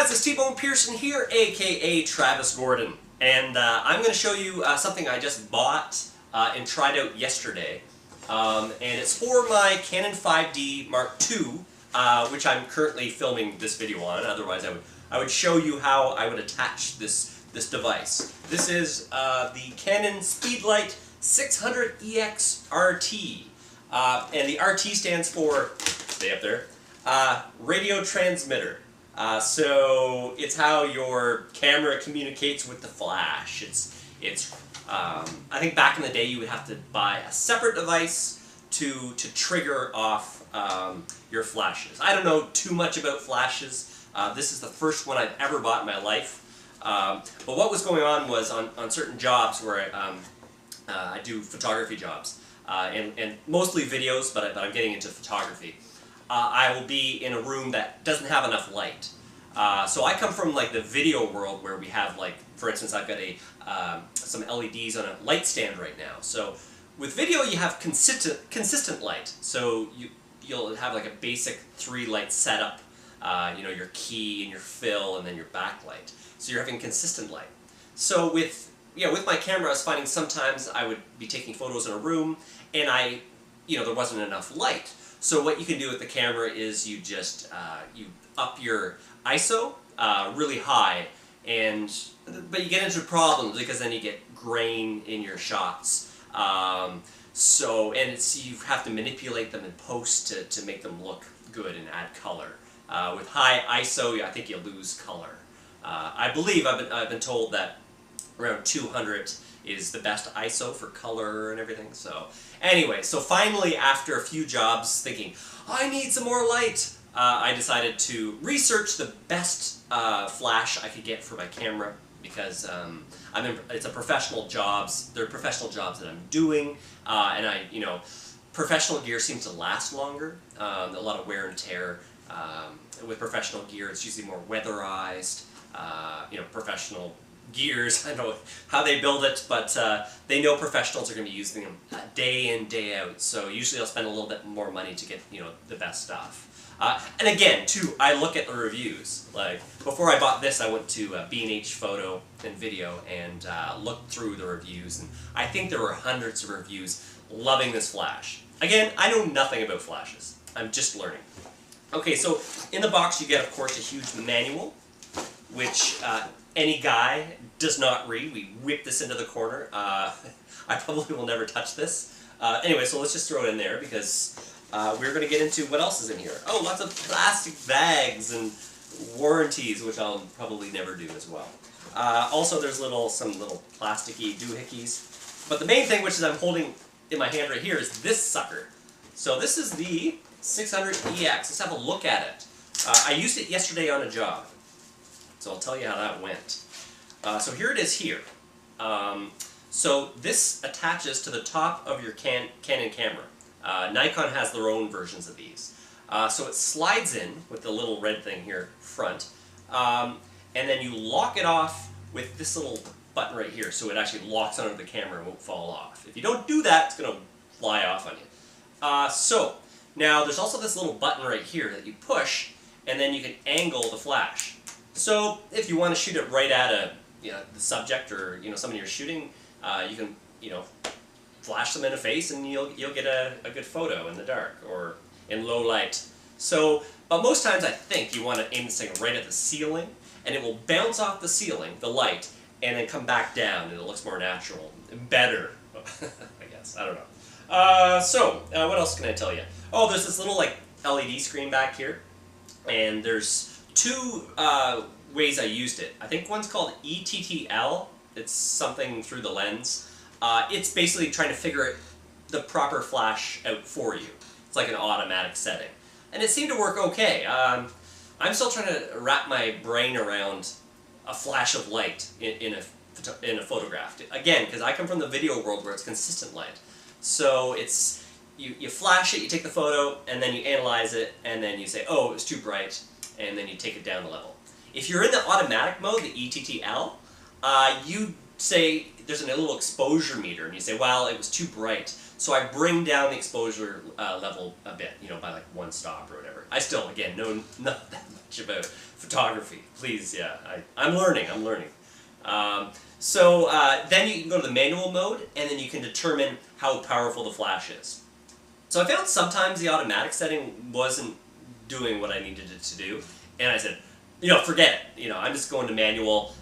guys, it's T-Bone Pearson here, aka Travis Gordon, and I'm going to show you something I just bought and tried out yesterday, and it's for my Canon 5D Mark II, which I'm currently filming this video on. Otherwise, I would show you how I would attach this device. This is the Canon Speedlite 600EX RT, and the RT stands for, stay up there, radio transmitter. So it's how your camera communicates with the flash. I think back in the day you would have to buy a separate device to trigger off your flashes. I don't know too much about flashes. This is the first one I've ever bought in my life. But what was going on was on certain jobs where I do photography jobs, and mostly videos, but I'm getting into photography. I will be in a room that doesn't have enough light. So I come from like the video world where we have, like, for instance, I've got some LEDs on a light stand right now. So with video you have consistent light. So you'll have like a basic 3 light setup. You know, your key and your fill and then your backlight. So you're having consistent light. So with my camera I was finding sometimes I would be taking photos in a room and there wasn't enough light. So what you can do with the camera is you just you up your ISO really high, but you get into problems because then you get grain in your shots. You have to manipulate them in post to make them look good and add color. With high ISO, I think you lose color. I believe I've been told that around 200 is the best ISO for color and everything. So anyway, so finally after a few jobs thinking, I need some more light, I decided to research the best flash I could get for my camera, because it's a professional jobs. They're professional jobs that I'm doing, and professional gear seems to last longer. A lot of wear and tear. With professional gear, it's usually more weatherized. Professional gears, I don't know how they build it, but they know professionals are going to be using them day in, day out, so usually I'll spend a little bit more money to get, the best stuff. And again, too, I look at the reviews. Like, before I bought this, I went to B&H Photo and Video and looked through the reviews, and I think there were hundreds of reviews loving this flash. Again, I know nothing about flashes. I'm just learning. Okay, so in the box you get, of course, a huge manual, which any guy does not read. We whip this into the corner. I probably will never touch this. Anyway, so let's just throw it in there because we're going to get into what else is in here. Oh, lots of plastic bags and warranties, which I'll probably never do as well. Also, there's some little plasticky doohickeys. But the main thing, which I'm holding in my hand right here, is this sucker. So this is the 600EX. Let's have a look at it. I used it yesterday on a job, so I'll tell you how that went. So here it is here. So this attaches to the top of your Canon camera. Nikon has their own versions of these. So it slides in with the little red thing here front, and then you lock it off with this little button right here, so it actually locks onto the camera and won't fall off. If you don't do that, it's going to fly off on you. Now there's also this little button right here that you push, and then you can angle the flash. So if you want to shoot it right at the subject or someone you're shooting, you can flash them in the face and you'll get a good photo in the dark or in low light. So, but most times I think you want to aim this thing right at the ceiling, and it will bounce off the ceiling, the light, and then come back down, and it looks more natural, better, I guess. I don't know. What else can I tell you? Oh, there's this little LED screen back here, and there's 2 ways I used it. I think one's called ETTL. It's something through the lens. It's basically trying to figure the proper flash out for you. It's like an automatic setting. And it seemed to work okay. I'm still trying to wrap my brain around a flash of light in a photograph. Again, because I come from the video world where it's consistent light. So it's, you flash it, you take the photo, and then you analyze it, and then you say, oh, it was too bright, and then you take it down a level. If you're in the automatic mode, the ETTL, you say there's a little exposure meter, and you say, well, it was too bright, so I bring down the exposure level a bit, you know, by like 1 stop or whatever. I still, again, know not that much about photography. Please, yeah, I'm learning. Then you can go to the manual mode, and then you can determine how powerful the flash is. So I found sometimes the automatic setting wasn't doing what I needed it to do, and I said, you know, forget it. You know, I'm just going to manual,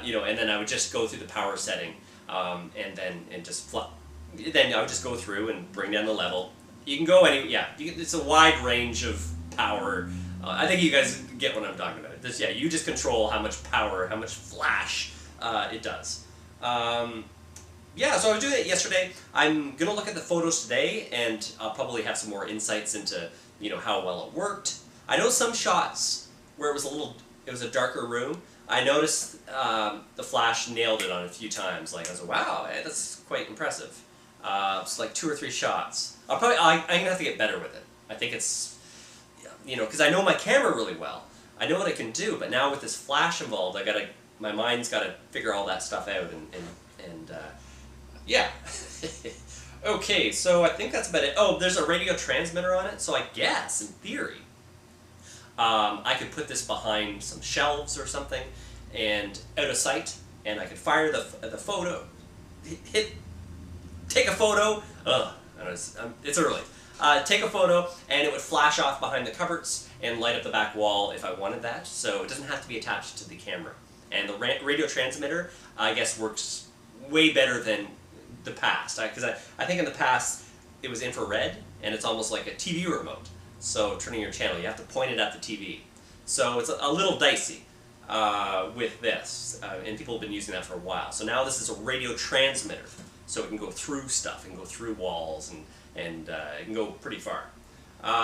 you know, and then I would just go through the power setting, then I would just go through and bring down the level. You can go it's a wide range of power. I think you guys get what I'm talking about. You just control how much power, how much flash it does. So I was doing it yesterday. I'm going to look at the photos today, and I'll probably have some more insights into, you know, how well it worked. I know some shots where it was a darker room, I noticed the flash nailed it on a few times. Like, I was like, wow, that's quite impressive. It's like 2 or 3 shots. I'm going to have to get better with it. I think it's, you know, because I know my camera really well. I know what I can do, but now with this flash involved, my mind's got to figure all that stuff out, yeah. Okay, so I think that's about it. Oh, there's a radio transmitter on it, so I guess, in theory, I could put this behind some shelves or something, and out of sight, and I could fire the photo, take a photo, it's early, take a photo, and it would flash off behind the cupboards and light up the back wall if I wanted that, so it doesn't have to be attached to the camera. And the radio transmitter, I guess, works way better than the past, because I think in the past it was infrared, and it's almost like a TV remote. So turning your channel, you have to point it at the TV. So it's a little dicey with this, and people have been using that for a while. So now this is a radio transmitter, so it can go through stuff, it can go through walls, and it can go pretty far.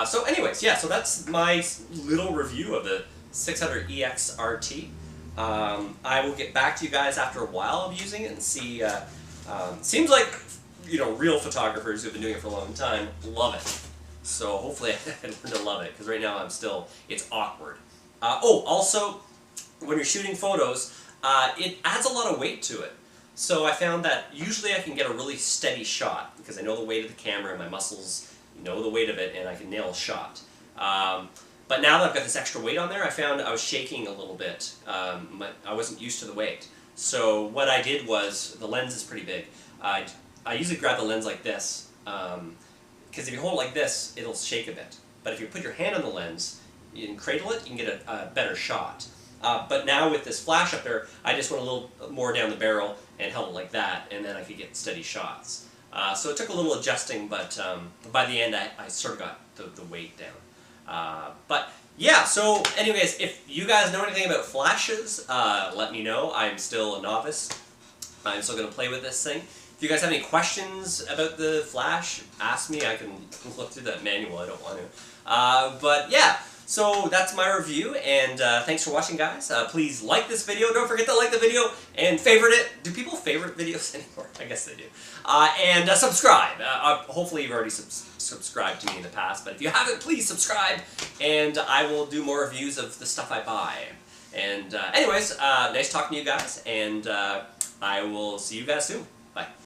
So anyways, yeah, so that's my little review of the 600EX RT. I will get back to you guys after a while of using it and see. Seems like, you know, real photographers who've been doing it for a long time love it. So hopefully I learn to love it, because right now it's awkward. Also, when you're shooting photos, it adds a lot of weight to it. So I found that usually I can get a really steady shot, because I know the weight of the camera and my muscles know the weight of it, and I can nail a shot. But now that I've got this extra weight on there, I found I was shaking a little bit. I wasn't used to the weight. So what I did was, the lens is pretty big. I usually grab the lens like this, because if you hold it like this, it'll shake a bit. But if you put your hand on the lens, you can cradle it, you can get a better shot. But now with this flash up there, I just went a little more down the barrel and held it like that, and then I could get steady shots. So it took a little adjusting, but by the end I sort of got the weight down. But yeah, so anyways, if you guys know anything about flashes, let me know. I'm still a novice. I'm still going to play with this thing. If you guys have any questions about the flash, ask me. I can look through that manual. I don't want to. But yeah, so that's my review, and thanks for watching, guys. Please like this video. Don't forget to like the video and favorite it. Do people favorite videos anymore? I guess they do. And subscribe. Hopefully you've already subscribed to me in the past, but if you haven't, please subscribe, and I will do more reviews of the stuff I buy. And anyways, nice talking to you guys, and I will see you guys soon. Bye.